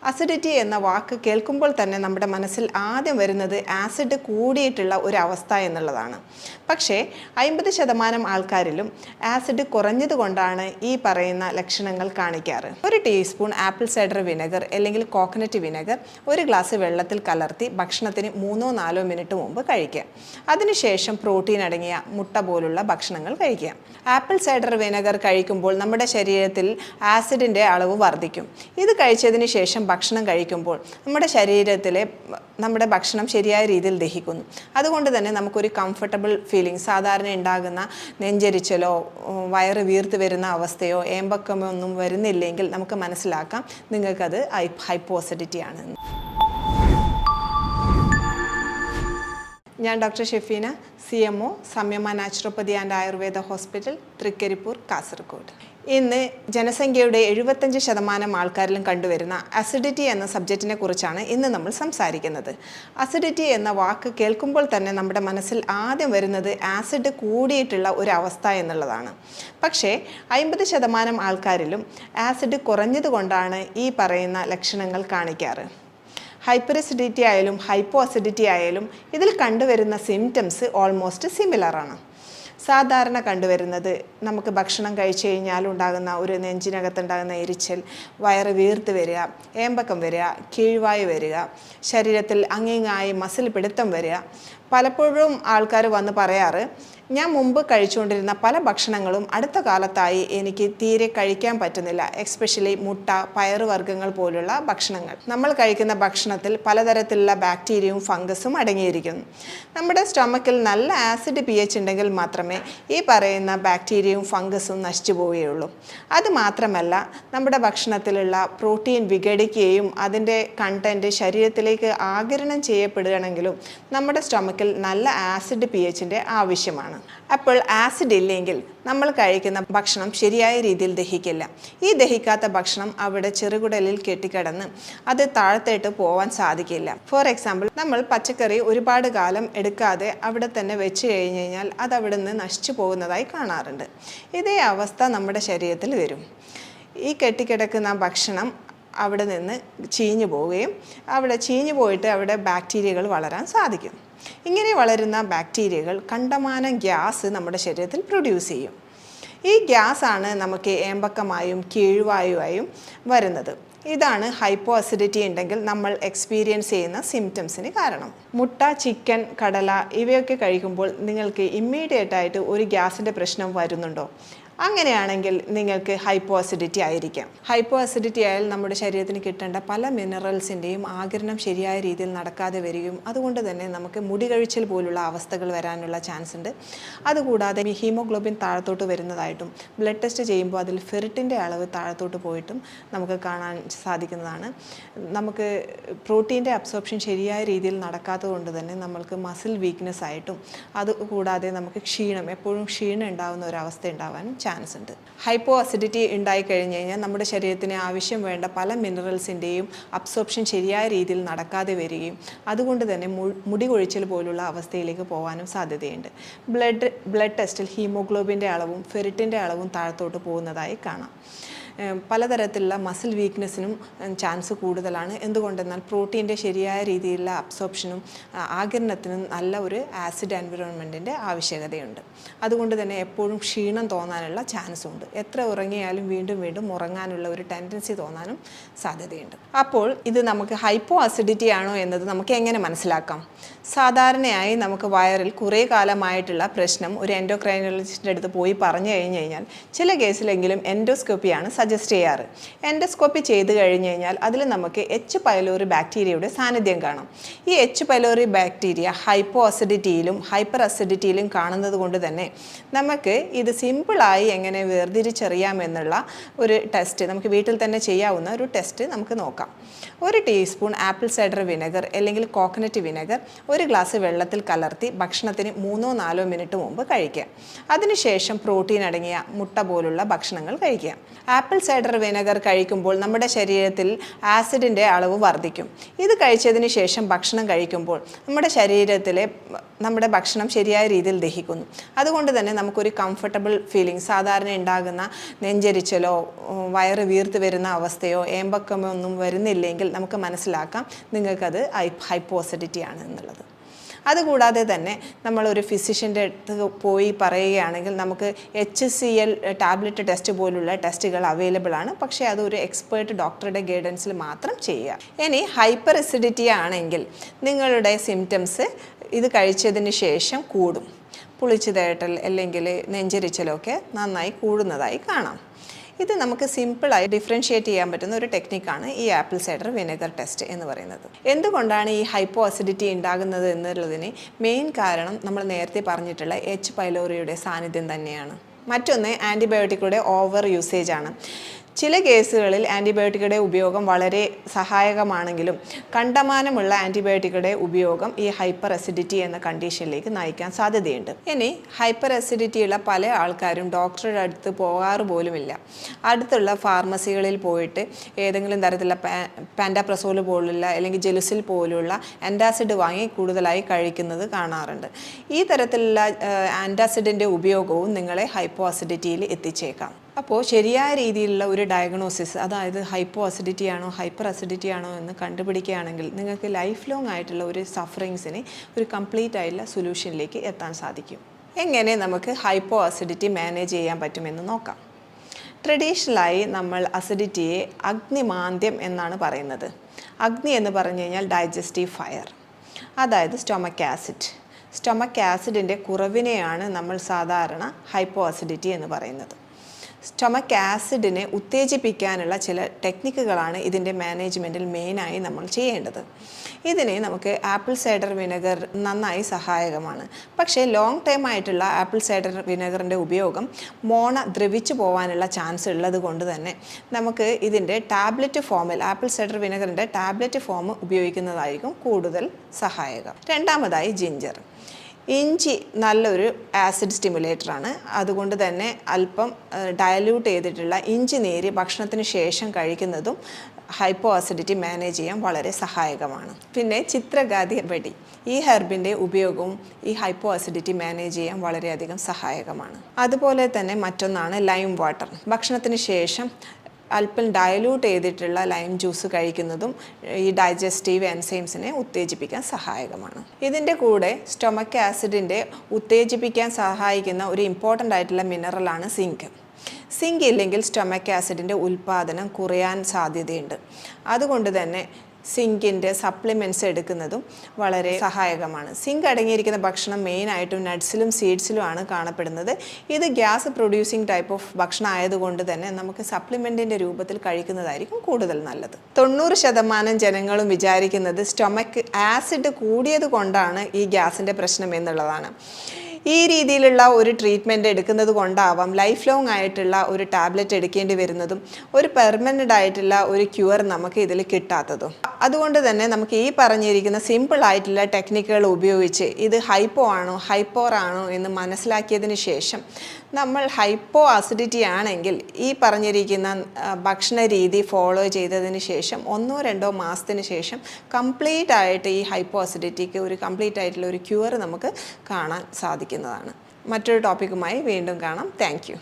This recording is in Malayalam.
അസിഡിറ്റി എന്ന വാക്ക് കേൾക്കുമ്പോൾ തന്നെ നമ്മുടെ മനസ്സിൽ ആദ്യം വരുന്നത് ആസിഡ് കൂടിയിട്ടുള്ള ഒരു അവസ്ഥ എന്നുള്ളതാണ്. പക്ഷേ 50% ആൾക്കാരിലും ആസിഡ് കുറഞ്ഞതുകൊണ്ടാണ് ഈ പറയുന്ന ലക്ഷണങ്ങൾ കാണിക്കാറ്. ഒരു ടീസ്പൂൺ ആപ്പിൾ സൈഡർ വിനെഗർ അല്ലെങ്കിൽ കോക്കനട്ട് വിനെഗർ ഒരു ഗ്ലാസ് വെള്ളത്തിൽ കലർത്തി ഭക്ഷണത്തിന് 3-4 മിനിറ്റ് മുമ്പ് കഴിക്കുക. അതിനുശേഷം പ്രോട്ടീൻ അടങ്ങിയ മുട്ട പോലുള്ള ഭക്ഷണങ്ങൾ കഴിക്കുക. ആപ്പിൾ സൈഡർ വിനെഗർ കഴിക്കുമ്പോൾ നമ്മുടെ ശരീരത്തിൽ ആസിഡിൻ്റെ അളവ് വർദ്ധിക്കും. ഇത് കഴിച്ചതിന് ശേഷം ഭക്ഷണം കഴിക്കുമ്പോൾ നമ്മുടെ ഭക്ഷണം ശരിയായ രീതിയിൽ ദഹിക്കുന്നു. അതുകൊണ്ട് തന്നെ നമുക്കൊരു കംഫർട്ടബിൾ ഫീലിംഗ്, സാധാരണ ഉണ്ടാകുന്ന നെഞ്ചരിച്ചലോ വയറ് വീർത്ത് വരുന്ന അവസ്ഥയോ ഏമ്പക്കമോ ഒന്നും വരുന്നില്ലെങ്കിൽ നമുക്ക് മനസ്സിലാക്കാം നിങ്ങൾക്കത് ഹൈപ്പോ അസിഡിറ്റി ആണെന്ന്. ഞാൻ doctor Shefeena, CMO Samyama naturopathy and Ayurveda hospital, Thrikaripur, Kasaragod. ഇന്ന് ജനസംഖ്യയുടെ 75% ആൾക്കാരിലും കണ്ടുവരുന്ന അസിഡിറ്റി എന്ന സബ്ജക്റ്റിനെ കുറിച്ചാണ് ഇന്ന് നമ്മൾ സംസാരിക്കുന്നത്. അസിഡിറ്റി എന്ന വാക്ക് കേൾക്കുമ്പോൾ തന്നെ നമ്മുടെ മനസ്സിൽ ആദ്യം വരുന്നത് ആസിഡ് കൂടിയിട്ടുള്ള ഒരു അവസ്ഥ എന്നുള്ളതാണ്. പക്ഷേ 50% ആൾക്കാരിലും ആസിഡ് കുറഞ്ഞതുകൊണ്ടാണ് ഈ പറയുന്ന ലക്ഷണങ്ങൾ കാണിക്കാറ്. ഹൈപ്പർ അസിഡിറ്റി ആയാലും ഹൈപ്പോ അസിഡിറ്റി ആയാലും ഇതിൽ കണ്ടുവരുന്ന സിംറ്റംസ് ഓൾമോസ്റ്റ് സിമിലറാണ്. സാധാരണ കണ്ടുവരുന്നത് നമുക്ക് ഭക്ഷണം കഴിച്ചു കഴിഞ്ഞാൽ ഉണ്ടാകുന്ന ഒരു നെഞ്ചിനകത്തുണ്ടാകുന്ന എരിച്ചൽ, വയറ് വീർത്ത് വരിക, ഏമ്പക്കം വരിക, കീഴ്വായു വരിക, ശരീരത്തിൽ അങ്ങിങ്ങായി മസിൽ പിടുത്തം വരിക. പലപ്പോഴും ആൾക്കാർ വന്ന് പറയാറ്, ഞാൻ മുമ്പ് കഴിച്ചുകൊണ്ടിരുന്ന പല ഭക്ഷണങ്ങളും അടുത്ത കാലത്തായി എനിക്ക് തീരെ കഴിക്കാൻ പറ്റുന്നില്ല, എസ്പെഷ്യലി മുട്ട, പയറുവർഗ്ഗങ്ങൾ പോലുള്ള ഭക്ഷണങ്ങൾ. നമ്മൾ കഴിക്കുന്ന ഭക്ഷണത്തിൽ പലതരത്തിലുള്ള ബാക്ടീരിയയും ഫംഗസും അടങ്ങിയിരിക്കുന്നു. നമ്മുടെ സ്റ്റൊമക്കിൽ നല്ല ആസിഡ് pH ഉണ്ടെങ്കിൽ മാത്രമേ ഈ പറയുന്ന ബാക്ടീരിയയും ഫംഗസും നശിച്ചു പോവുകയുള്ളൂ. അതുമാത്രമല്ല, നമ്മുടെ ഭക്ഷണത്തിലുള്ള പ്രോട്ടീൻ വിഘടിക്കുകയും അതിൻ്റെ കണ്ടൻറ്റ് ശരീരത്തിലേക്ക് ആഗിരണം ചെയ്യപ്പെടുകയാണെങ്കിലും നമ്മുടെ സ്റ്റൊമക്കിൽ നല്ല ആസിഡ് pH ആവശ്യമാണ്. അപ്പോൾ ആസിഡ് ഇല്ലെങ്കിൽ നമ്മൾ കഴിക്കുന്ന ഭക്ഷണം ശരിയായ രീതിയിൽ ദഹിക്കില്ല. ഈ ദഹിക്കാത്ത ഭക്ഷണം അവിടെ ചെറുകുടലിൽ കെട്ടിക്കിടന്ന് അത് താഴത്തേട്ട് പോവാൻ സാധിക്കില്ല. ഫോർ എക്സാമ്പിൾ, നമ്മൾ പച്ചക്കറി ഒരുപാട് കാലം എടുക്കാതെ അവിടെ തന്നെ വെച്ച് കഴിഞ്ഞ് കഴിഞ്ഞാൽ അത് അവിടെ നിന്ന് നശിച്ചു പോകുന്നതായി കാണാറുണ്ട്. ഇതേ അവസ്ഥ നമ്മുടെ ശരീരത്തിൽ വരും. ഈ കെട്ടിക്കിടക്കുന്ന ഭക്ഷണം അവിടെ നിന്ന് ചീഞ്ഞു പോവുകയും അവിടെ ചീഞ്ഞു പോയിട്ട് അവിടെ ബാക്ടീരിയകൾ വളരാൻ സാധിക്കും. ഇങ്ങനെ വളരുന്ന ബാക്ടീരിയകൾ കണ്ടമാനം ഗ്യാസ് നമ്മുടെ ശരീരത്തിൽ പ്രൊഡ്യൂസ് ചെയ്യും. ഈ ഗ്യാസാണ് നമുക്ക് ഏമ്പക്കമായും കീഴ്വായുവായും വരുന്നത്. ഇതാണ് ഹൈപ്പോ അസിഡിറ്റി ഉണ്ടെങ്കിൽ നമ്മൾ എക്സ്പീരിയൻസ് ചെയ്യുന്ന സിംറ്റംസിന് കാരണം. മുട്ട, ചിക്കൻ, കടല ഇവയൊക്കെ കഴിക്കുമ്പോൾ നിങ്ങൾക്ക് ഇമ്മീഡിയറ്റായിട്ട് ഒരു ഗ്യാസിൻ്റെ പ്രശ്നം വരുന്നുണ്ടോ? അങ്ങനെയാണെങ്കിൽ നിങ്ങൾക്ക് ഹൈപ്പോ അസിഡിറ്റി ആയിരിക്കാം. ഹൈപ്പോ അസിഡിറ്റി ആയാൽ നമ്മുടെ ശരീരത്തിന് കിട്ടേണ്ട പല മിനറൽസിൻ്റെയും ആഗിരണം ശരിയായ രീതിയിൽ നടക്കാതെ വരികയും അതുകൊണ്ട് തന്നെ നമുക്ക് മുടി കഴിച്ചൽ പോലുള്ള അവസ്ഥകൾ വരാനുള്ള ചാൻസ് ഉണ്ട്. അതുകൂടാതെ ഹീമോഗ്ലോബിൻ താഴത്തോട്ട് വരുന്നതായിട്ടും ബ്ലഡ് ടെസ്റ്റ് ചെയ്യുമ്പോൾ അതിൽ ഫെറിറ്റിൻ്റെ അളവ് താഴത്തോട്ട് പോയിട്ടും നമുക്ക് കാണാൻ സാധിക്കുന്നതാണ്. നമുക്ക് പ്രോട്ടീൻ്റെ അബ്സോർപ്ഷൻ ശരിയായ രീതിയിൽ നടക്കാത്തത് കൊണ്ട് തന്നെ നമ്മൾക്ക് മസിൽ വീക്ക്നെസ് ആയിട്ടും അതുകൂടാതെ നമുക്ക് എപ്പോഴും ക്ഷീണം ഉണ്ടാകുന്ന ഒരവസ്ഥ ഉണ്ടാവാനും ചാൻസ് ഉണ്ട്. ഹൈപ്പോ അസിഡിറ്റി ഉണ്ടായിക്കഴിഞ്ഞ് കഴിഞ്ഞാൽ നമ്മുടെ ശരീരത്തിന് ആവശ്യം വേണ്ട പല മിനറൽസിൻ്റെയും അബ്സോർപ്ഷൻ ശരിയായ രീതിയിൽ നടക്കാതെ വരികയും അതുകൊണ്ട് തന്നെ മുടി കൊഴിച്ചൽ പോലുള്ള അവസ്ഥയിലേക്ക് പോകാനും സാധ്യതയുണ്ട്. ബ്ലഡ് ടെസ്റ്റിൽ ഹീമോഗ്ലോബിൻ്റെ അളവും ഫെറിറ്റിൻ്റെ അളവും താഴത്തോട്ട് പോകുന്നതായി കാണാം. പലതരത്തിലുള്ള മസിൽ വീക്ക്നെസ്സിനും ചാൻസ് കൂടുതലാണ്. എന്തുകൊണ്ടെന്നാൽ പ്രോട്ടീൻ്റെ ശരിയായ രീതിയിലുള്ള അബ്സോർപ്ഷനും ആഗിരണത്തിനും നല്ല ഒരു ആസിഡ് എൻവിറോൺമെൻറ്റിൻ്റെ ആവശ്യകതയുണ്ട്. അതുകൊണ്ട് തന്നെ എപ്പോഴും ക്ഷീണം തോന്നാനുള്ള ചാൻസും ഉണ്ട്. എത്ര ഉറങ്ങിയാലും വീണ്ടും വീണ്ടും ഉറങ്ങാനുള്ള ഒരു ടെൻഡൻസി തോന്നാനും സാധ്യതയുണ്ട്. അപ്പോൾ ഇത് നമുക്ക് ഹൈപ്പോ അസിഡിറ്റി ആണോ എന്നത് നമുക്ക് എങ്ങനെ മനസ്സിലാക്കാം? സാധാരണയായി നമുക്ക് വയറിൽ കുറേ കാലമായിട്ടുള്ള പ്രശ്നം ഒരു എൻഡോക്രൈനോളജിസ്റ്റിൻ്റെ അടുത്ത് പോയി പറഞ്ഞു കഴിഞ്ഞ് കഴിഞ്ഞാൽ ചില കേസിലെങ്കിലും എൻഡോസ്കോപ്പിയാണ് സജസ്റ്റ് ചെയ്യാറ്. എൻഡോസ്കോപ്പി ചെയ്ത് കഴിഞ്ഞ് കഴിഞ്ഞാൽ അതിൽ നമുക്ക് എച്ച് പൈലോറി ബാക്ടീരിയയുടെ സാന്നിധ്യം കാണാം. ഈ എച്ച് പൈലോറി ബാക്ടീരിയ ഹൈപ്പോ അസിഡിറ്റിയിലും ഹൈപ്പർ അസിഡിറ്റിയിലും കാണുന്നത് കൊണ്ട് തന്നെ നമുക്ക് ഇത് സിമ്പിളായി എങ്ങനെ വേർതിരിച്ചറിയാമെന്നുള്ള ഒരു ടെസ്റ്റ്, നമുക്ക് വീട്ടിൽ തന്നെ ചെയ്യാവുന്ന ഒരു ടെസ്റ്റ് നമുക്ക് നോക്കാം. ഒരു ടീസ്പൂൺ ആപ്പിൾ സൈഡർ വിനെഗർ അല്ലെങ്കിൽ കോക്കനട്ട് വിനെഗർ ഒരു ഗ്ലാസ് വെള്ളത്തിൽ കലർത്തി ഭക്ഷണത്തിന് 3-4 മിനിറ്റ് മുമ്പ് കഴിക്കുക. അതിനുശേഷം പ്രോട്ടീൻ അടങ്ങിയ മുട്ട പോലുള്ള ഭക്ഷണങ്ങൾ കഴിക്കുക. ആപ്പിൾ ആപ്പിൾ സൈഡർ വിനെഗർ കഴിക്കുമ്പോൾ നമ്മുടെ ശരീരത്തിൽ ആസിഡിൻ്റെ അളവ് വർദ്ധിക്കും. ഇത് കഴിച്ചതിന് ശേഷം ഭക്ഷണം കഴിക്കുമ്പോൾ നമ്മുടെ ഭക്ഷണം ശരിയായ രീതിയിൽ ദഹിക്കുന്നു. അതുകൊണ്ട് തന്നെ നമുക്കൊരു കംഫർട്ടബിൾ ഫീലിംഗ്, സാധാരണ ഉണ്ടാകുന്ന നെഞ്ചരിച്ചലോ വയറ് വീർത്ത് വരുന്ന അവസ്ഥയോ ഏമ്പക്കമോ ഒന്നും വരുന്നില്ലെങ്കിൽ നമുക്ക് മനസ്സിലാക്കാം നിങ്ങൾക്കത് ഹൈപ്പോ അസിഡിറ്റി ആണ് എന്നുള്ളത്. അതുകൂടാതെ തന്നെ നമ്മളൊരു ഫിസിഷ്യൻ്റെ അടുത്ത് പോയി പറയുകയാണെങ്കിൽ നമുക്ക് HCl ടാബ്ലറ്റ് ടെസ്റ്റ് പോലുള്ള ടെസ്റ്റുകൾ അവൈലബിൾ ആണ്. പക്ഷേ അതൊരു എക്സ്പേർട്ട് ഡോക്ടറുടെ ഗൈഡൻസിൽ മാത്രം ചെയ്യുക. ഇനി ഹൈപ്പർ അസിഡിറ്റി ആണെങ്കിൽ നിങ്ങളുടെ സിംറ്റംസ് ഇത് കഴിച്ചതിന് ശേഷം കൂടും. പുളിച്ചു തേട്ടൽ അല്ലെങ്കിൽ നെഞ്ചരിച്ചലൊക്കെ നന്നായി കൂടുന്നതായി കാണാം. ഇത് നമുക്ക് സിമ്പിളായി ഡിഫറൻഷ്യേറ്റ് ചെയ്യാൻ പറ്റുന്ന ഒരു ടെക്നിക്കാണ് ഈ ആപ്പിൾ സൈഡർ വിനെഗർ ടെസ്റ്റ് എന്ന് പറയുന്നത്. എന്തുകൊണ്ടാണ് ഈ ഹൈപ്പോ അസിഡിറ്റി ഉണ്ടാകുന്നത് എന്നുള്ളതിന് മെയിൻ കാരണം നമ്മൾ നേരത്തെ പറഞ്ഞിട്ടുള്ള H. പൈലോറിയുടെ സാന്നിധ്യം തന്നെയാണ്. മറ്റൊന്ന് ആൻറ്റിബയോട്ടിക്കുകളുടെ ഓവർ യൂസേജ് ആണ്. ചില കേസുകളിൽ ആൻറ്റിബയോട്ടിക്കുകളുടെ ഉപയോഗം വളരെ സഹായകമാണെങ്കിലും കണ്ടമാനമുള്ള ആൻറ്റിബയോട്ടിക്കുകളുടെ ഉപയോഗം ഈ ഹൈപ്പർ അസിഡിറ്റി എന്ന കണ്ടീഷനിലേക്ക് നയിക്കാൻ സാധ്യതയുണ്ട്. ഇനി ഹൈപ്പർ അസിഡിറ്റിയുള്ള പല ആൾക്കാരും ഡോക്ടറുടെ അടുത്ത് പോകാറ് പോലുമില്ല. അടുത്തുള്ള ഫാർമസികളിൽ പോയിട്ട് ഏതെങ്കിലും തരത്തിലുള്ള പാൻഡാപ്രസോൾ പോലുള്ള അല്ലെങ്കിൽ ജെലുസിൽ പോലുള്ള ആൻറ്റാസിഡ് വാങ്ങി കൂടുതലായി കഴിക്കുന്നത് കാണാറുണ്ട്. ഈ തരത്തിലുള്ള ആൻറ്റാസിഡിൻ്റെ ഉപയോഗവും നിങ്ങളെ ഹൈപ്പോ അസിഡിറ്റിയിൽ എത്തിച്ചേക്കാം. അപ്പോൾ ശരിയായ രീതിയിലുള്ള ഒരു ഡയഗ്നോസിസ്, അതായത് ഹൈപ്പോ അസിഡിറ്റി ആണോ ഹൈപ്പർ അസിഡിറ്റി ആണോ എന്ന് കണ്ടുപിടിക്കുകയാണെങ്കിൽ നിങ്ങൾക്ക് ലൈഫ് ലോങ് ആയിട്ടുള്ള ഒരു സഫറിങ്സിന് ഒരു കംപ്ലീറ്റ് ആയിട്ടുള്ള സൊല്യൂഷനിലേക്ക് എത്താൻ സാധിക്കും. എങ്ങനെ നമുക്ക് ഹൈപ്പോ അസിഡിറ്റി മാനേജ് ചെയ്യാൻ പറ്റുമെന്ന് നോക്കാം. ട്രഡീഷണലായി നമ്മൾ അസിഡിറ്റിയെ അഗ്നിമാന്ദ്യം എന്നാണ് പറയുന്നത്. അഗ്നി എന്ന് പറഞ്ഞു കഴിഞ്ഞാൽ ഡൈജസ്റ്റീവ് ഫയർ, അതായത് സ്റ്റൊമക് ആസിഡ്. സ്റ്റൊമക് ആസിഡിൻ്റെ കുറവിനെയാണ് നമ്മൾ സാധാരണ ഹൈപ്പോ അസിഡിറ്റി എന്ന് പറയുന്നത്. സ്റ്റൊമക് ആസിഡിനെ ഉത്തേജിപ്പിക്കാനുള്ള ചില ടെക്നിക്കുകളാണ് ഇതിൻ്റെ മാനേജ്മെൻറ്റിൽ മെയിനായി നമ്മൾ ചെയ്യേണ്ടത്. ഇതിന് നമുക്ക് ആപ്പിൾ സൈഡർ വിനെഗർ നന്നായി സഹായകമാണ്. പക്ഷേ ലോങ് ടൈം ആയിട്ടുള്ള ആപ്പിൾ സൈഡർ വിനെഗറിൻ്റെ ഉപയോഗം ദ്രവിച്ചു പോകാനുള്ള ചാൻസ് ഉള്ളത് കൊണ്ട് തന്നെ നമുക്ക് ഇതിൻ്റെ ടാബ്ലറ്റ് ഫോമിൽ ആപ്പിൾ സൈഡർ വിനെഗറിൻ്റെ ടാബ്ലറ്റ് ഫോം ഉപയോഗിക്കുന്നതായിരിക്കും കൂടുതൽ സഹായകം. രണ്ടാമതായി ജിഞ്ചർ. ഇഞ്ചി നല്ലൊരു ആസിഡ് സ്റ്റിമുലേറ്ററാണ്. അതുകൊണ്ട് തന്നെ അല്പം ഡയല്യൂട്ട് ചെയ്തിട്ടുള്ള ഇഞ്ചി നീര് ഭക്ഷണത്തിന് ശേഷം കഴിക്കുന്നതും ഹൈപ്പോ അസിഡിറ്റി മാനേജ് ചെയ്യാൻ വളരെ സഹായകമാണ്. പിന്നെ ചിത്രഗാതി വെടി, ഈ ഹെർബിൻ്റെ ഉപയോഗവും ഈ ഹൈപ്പോ അസിഡിറ്റി മാനേജ് ചെയ്യാൻ വളരെയധികം സഹായകമാണ്. അതുപോലെ തന്നെ മറ്റൊന്നാണ് ലൈം വാട്ടർ. ഭക്ഷണത്തിന് ശേഷം അല്പം ഡയലൂട്ട് ചെയ്തിട്ടുള്ള ലൈം ജ്യൂസ് കഴിക്കുന്നതും ഈ ഡൈജസ്റ്റീവ് എൻസൈംസിനെ ഉത്തേജിപ്പിക്കാൻ സഹായകമാണ്. ഇതിൻ്റെ കൂടെ സ്റ്റൊമക് ആസിഡിൻ്റെ ഉത്തേജിപ്പിക്കാൻ സഹായിക്കുന്ന ഒരു ഇമ്പോർട്ടൻ്റ് ആയിട്ടുള്ള മിനറലാണ് സിങ്ക്. സിങ്ക് ഇല്ലെങ്കിൽ സ്റ്റൊമക് ആസിഡിൻ്റെ ഉൽപ്പാദനം കുറയാൻ സാധ്യതയുണ്ട്. അതുകൊണ്ട് തന്നെ സിങ്കിൻ്റെ സപ്ലിമെൻറ്റ്സ് എടുക്കുന്നതും വളരെ സഹായകമാണ്. സിങ്ക് അടങ്ങിയിരിക്കുന്ന ഭക്ഷണം മെയിനായിട്ടും നട്ട്സിലും സീഡ്സിലുമാണ് കാണപ്പെടുന്നത്. ഇത് ഗ്യാസ് പ്രൊഡ്യൂസിങ് ടൈപ്പ് ഓഫ് ഭക്ഷണം ആയതുകൊണ്ട് തന്നെ നമുക്ക് സപ്ലിമെൻറ്റിൻ്റെ രൂപത്തിൽ കഴിക്കുന്നതായിരിക്കും കൂടുതൽ നല്ലത്. 90% ജനങ്ങളും വിചാരിക്കുന്നത് സ്റ്റൊമക്ക് ആസിഡ് കൂടിയത് കൊണ്ടാണ് ഈ ഗ്യാസിൻ്റെ പ്രശ്നം എന്നുള്ളതാണ്. ഈ രീതിയിലുള്ള ഒരു ട്രീറ്റ്മെൻറ്റ് എടുക്കുന്നത് കൊണ്ടാവാം ലൈഫ് ലോങ് ആയിട്ടുള്ള ഒരു ടാബ്ലറ്റ് എടുക്കേണ്ടി വരുന്നതും ഒരു പെർമനൻ്റ് ആയിട്ടുള്ള ഒരു ക്യൂർ നമുക്ക് ഇതിൽ കിട്ടാത്തതും. അതുകൊണ്ട് തന്നെ നമുക്ക് ഈ പറഞ്ഞിരിക്കുന്ന സിമ്പിൾ ആയിട്ടുള്ള ടെക്നിക്കുകൾ ഉപയോഗിച്ച് ഇത് ഹൈപ്പോ ആണോ ഹൈപ്പോർ ആണോ എന്ന് മനസ്സിലാക്കിയതിന് ശേഷം നമ്മൾ ഹൈപ്പോ അസിഡിറ്റി ആണെങ്കിൽ ഈ പറഞ്ഞിരിക്കുന്ന ഭക്ഷണ രീതി ഫോളോ ചെയ്തതിന് ശേഷം 1-2 മാസത്തിന് ശേഷം കംപ്ലീറ്റ് ആയിട്ട് ഈ ഹൈപ്പോ അസിഡിറ്റിക്ക് ഒരു കംപ്ലീറ്റ് ആയിട്ടുള്ള ഒരു ക്യൂർ നമുക്ക് കാണാൻ സാധിക്കുന്നതാണ്. മറ്റൊരു ടോപ്പിക്കുമായി വീണ്ടും കാണാം. Thank you.